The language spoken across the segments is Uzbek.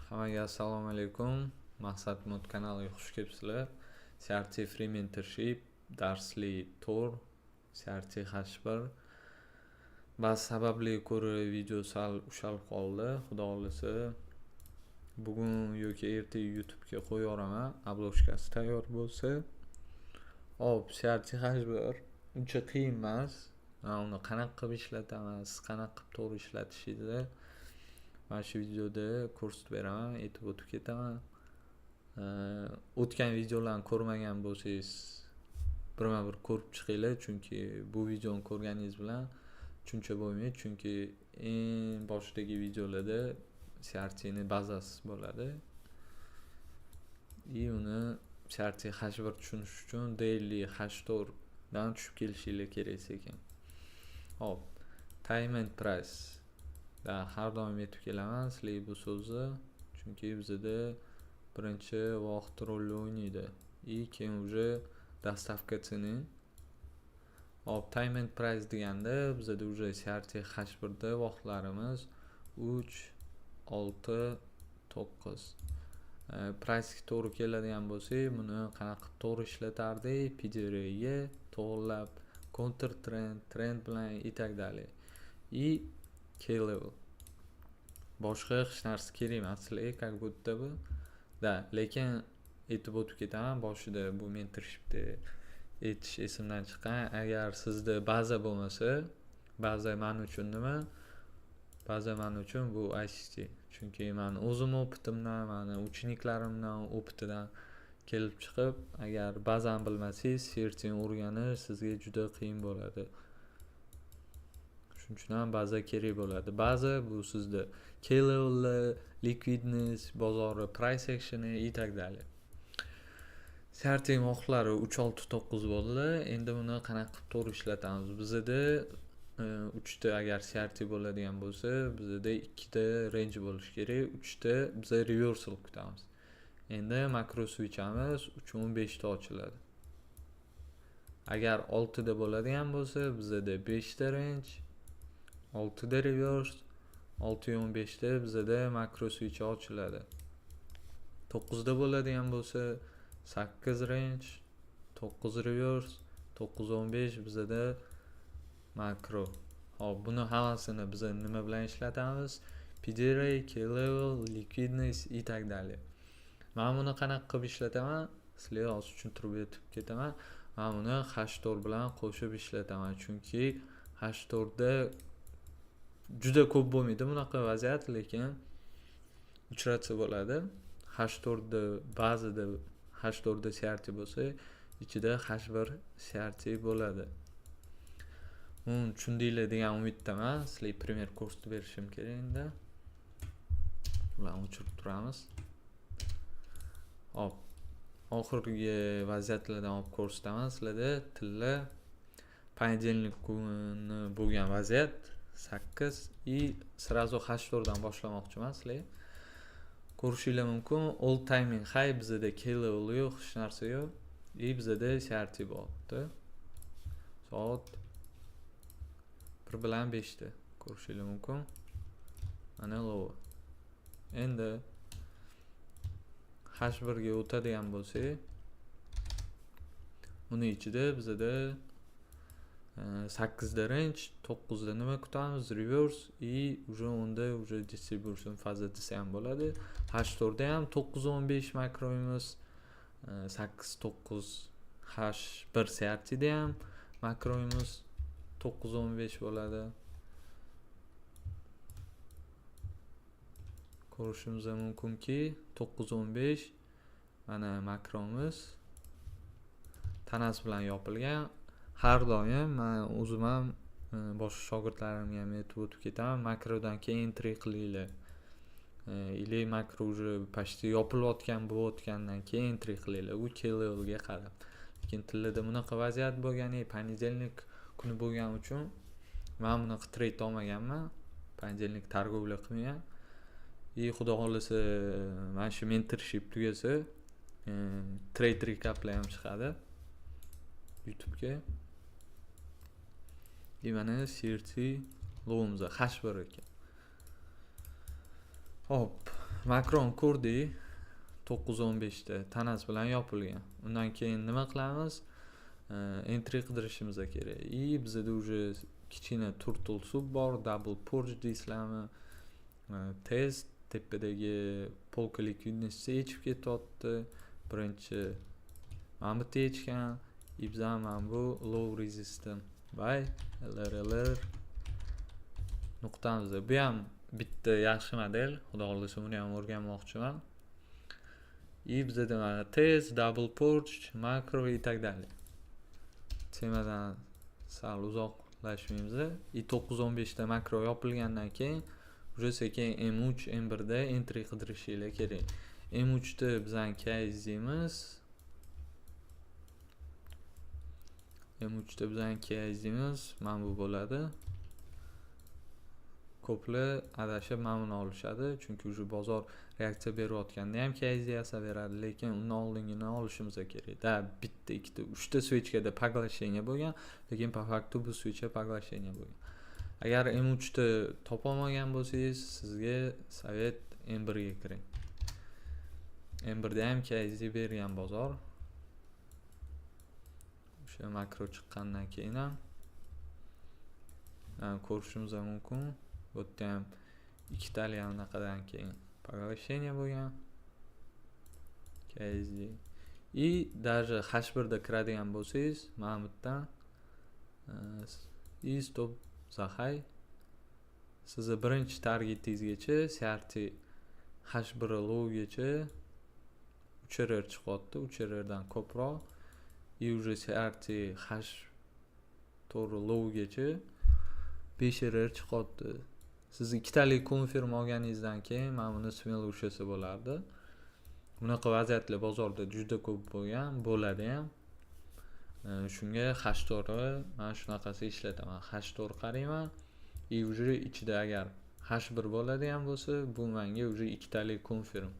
Hammaga assalomu alaykum. Maqsad Mod kanaliga xush kelibsizlar. CRT Free Mentorship darsli to'r CRT H1 ba'zi sababli ko'ra video sal ushalib qoldi. Xudo xolisa bugun yoki ertaga YouTube'ga qo'yaman. Obloshkasi tayyor bo'lsa. CRT H1 uncha qiyin emas. Men uni qanaqa qilib ishlataman, siz qanaqa qilib to'g'ri ishlatishingizni mana shu videoda ko'rsatib beraman, aytib o'tib ketaman. O'tgan videolarni ko'rmagan bo'lsangiz, birma-bir ko'rib chiqinglar, chunki bu videoni ko'rganingiz bilan tushuncha bo'lmaydi, chunki eng boshdagi videolarda CRT ni bazasi bo'ladi. Uni CRT H1 tushunish uchun daily H4 dan tushib kelishingiz kerak ekan. Time and price har doim aytib kelaman sizlarga bu so'zni, chunki bizda birinchi vaqt rol o'ynaydi. Keyin уже доставка цены. Time and price deganda bizda уже CRT H1 da vaqtlarimiz 3, 6, 9. Price ga to'g'ri keladigan bo'lsak, buni qanaqa to'g'ri ishlatardik? PDRga to'g'rilab, counter trend bilan itagdali. K-level. Boshqa hech narsa kerak emas sizlarga, как будто bu. Lekin aytib o'tib ketaman, boshida bu mentorshipda aytish esimdan chiqqan. Agar sizda baza bo'lmasa, baza men uchun nima? Baza men uchun bu ICT. Chunki men o'zim o'pitimdan, meni ucheniklarimdan o'pitidan kelib chiqib, agar bazani bilmasangiz, CRT ni o'rganish sizga juda qiyin bo'ladi. Shuning uchun ham baza kerak bo'ladi. Baza bu sizda K-level, liquidness, bozori, price action и так далее. CRT vaqtlari 369 bo'ldi. Endi buni qanaqa qilib to'g'ri ishlatamiz? Bizda 3 ta agar CRT bo'ladigan bo'lsa, bizda 2 ta range bo'lishi kerak, 3 ta biz reversal kutamiz. Endi makro switchamiz 315 ta ochiladi. Agar 6 da bo'ladigan bo'lsa, bizda 5 ta range, 6 da reverse, 615 da bizda makro switch ochiladi. 9 da bo'ladigan bo'lsa, 8 range, 9 reverse, 915 bizda makro. Buni hammasini biz nima bilan ishlatamiz? PDR, K-level, liquidness и так далее. Men buni qanaqa qilib ishlataman? Sizlarga hozir tushuntirib o'tib ketaman. Men buni H4 bilan qo'shib ishlataman, chunki H4 da juda ko'p bo'lmaydi bunaqa vaziyat, lekin uchratsa bo'ladi. H4 da ba'zida H4 da CRT bo'lsa, ichida H1 CRT bo'ladi. Uni tushundinglar degan umiddaman. Sizlarga primer ko'rsatib berishim kerak endi. Ularni o'chirib turamiz. Oxirgi vaziyatlardan olib ko'rsataman sizlarga. Tilla понедельник kuni bo'lgan vaziyat 8 и сразу H4 dan boshlamoqchiman sizlarga. Ko'rishingiz mumkin. All timing high bizda K-level yo'q, hech narsa yo'q. Bizda CRT bo'ldi. Soat 1 bilan 5 da ko'rishingiz mumkin. Mana low. Endi H1 ga o'tadigan bo'lsak, uni ichida bizda 8 da range, 9 da nima kutamiz? Reverse и уже unda уже distribution faza desa ham bo'ladi. H4 da ham 915 makroimiz, 8-9 H1 CRT da ham makroimiz 915 bo'ladi. Ko'rishimiz mumkinki 915 mana makromiz tanas bilan yopilgan. Har doim men o'zim ham boshqa shogirdlarimga ham aytib o'tib ketaman, makrodan keyin entry qilinglar. Или makro уже почти yopilayotgan bo'layotgandan keyin entry qilinglar. U K-level ga qarab. Lekin tillada bunaqa vaziyat bo'lgani, понедельник kuni bo'lgani uchun men bunaqa trade olmaganman. Понедельник targovlar qilmagan. Xudo xolisa mana shu mentorship tugasa, trade recaplar ham chiqadi YouTube ga. Mana CRT low'imiz H1 ekan. Makroni ko'rdik 915 tanasi bilan yopilgan. Undan keyin nima qilamiz? Entry qidirishimiz kerak. Bizda уже kichkina turtle sub bor, double purge deysizlarmi? Test tepadagi polka likvidnessni yechib ketyapti. Birinchi mana bu yechgan, bizda mana bu low resistant buy LRLR nuqtamizda. Bu ham bitta yaxshi model, xudo xohlasa uni ham o'rganmoqchiman. Bizda mana test, double purge, makro va так далее. Temadan sal uzoqlashmaymiz. 915 da makro yopilgandan keyin уже sekin M3, M1 da entry qidirishinglar kerak. M3 da bizning case deymiz. M3 da bizning case deymiz. Mana bu bo'ladi. Ko'plar adashib mana buni olishadi, chunki уже bozor reaksiya berayotganda ham case yasaveradi, lekin undan oldingini olishimiz kerak. Bitta, ikkita, uchta switchgada поглощение bo'lgan, lekin по факту bu switchga поглощение bo'lgan. Agar M3 da topolmagan bo'lsangiz, sizga sovet M1 ga kiring. M1 da ham case bergan bozor. O'sha makro chiqqandan keyin ham ko'rishimiz mumkin. Bu yerda ham ikkitali anaqadan keyin поглощение bo'lgan. Case. Даже H1 da kiradigan bo'lsangiz, mana bu yerdan stop zahay. Sizni birinchi targetingizgacha CRT H1 low gacha 3R chiqyapti, 3Rdan ko'proq. Уже CRT H4 low gacha 5R chiqyapti. Siz ikkitalik konfirm olganingizdan keyin mana buni smell ushasi bo'lardi. Bunaqa vaziyatlar bozorda juda ko'p bo'ladi ham. Shunga H4 mana shunaqasi ishlataman. H4 qarayman. Уже ichida agar H1 bo'ladigan bo'lsa, bu menga уже ikkitalik konfirm.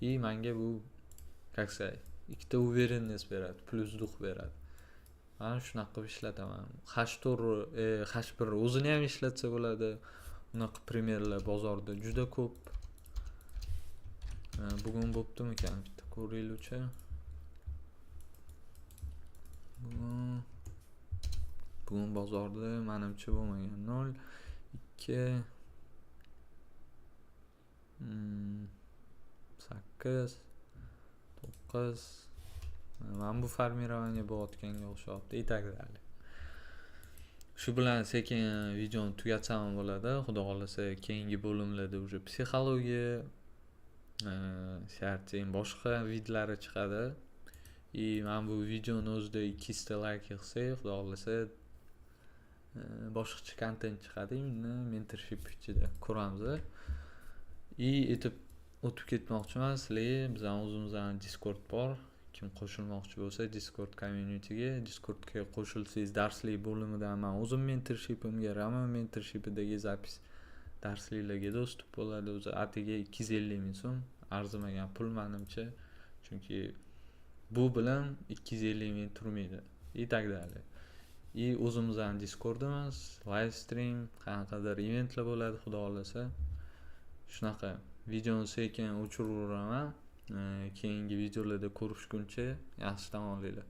Menga bu как сказать, ikkita уверенность beradi, plus duh beradi. Mana shunaqa qilib ishlataman. H1 o'zini ham ishlatsa bo'ladi. Bunaqa primerlar bozorda juda ko'p. Bugun bo'ptimikan bitta ko'ringlarchi. Bugun bozorda menimcha bo'lmagan 0 2 8 9 mana bu formirovание bo'layotganga o'xshayapti и так далее. Shu bilan sekin videoni tugatsam bo'ladi. Xudo xolasa keyingi bo'limlarda уже psixologiya, sharting boshqa videolari chiqadi. Mana bu videoni o'zida 200 ta like qilsak, xudo xolasa boshqacha kontent chiqadi. Mentorship ichida ko'ramiz. Etib o'tib ketmoqchiman. Sizlar bizning o'zimizning Discord bor. Kim qo'shilmoqchi bo'lsa Discord communityga, Discordga qo'shilsangiz darslik bo'limidan men o'zim mentorshipimga, Rama mentorshipidagi zapis darsliklarga dostуп bo'ladi. O'zi atiga 250 ming so'm arzimagan pul menimcha. Chunki bu bilan 250 ming turmaydi. И так далее. O'zimizning Discordimiz, live stream, qanaqadir eventlar bo'ladi, xudo xolasa. Shunaqa videoni sekin o'chiraveraman. Keyingi videolarda ko'rishguncha yaxshi dam olinglar.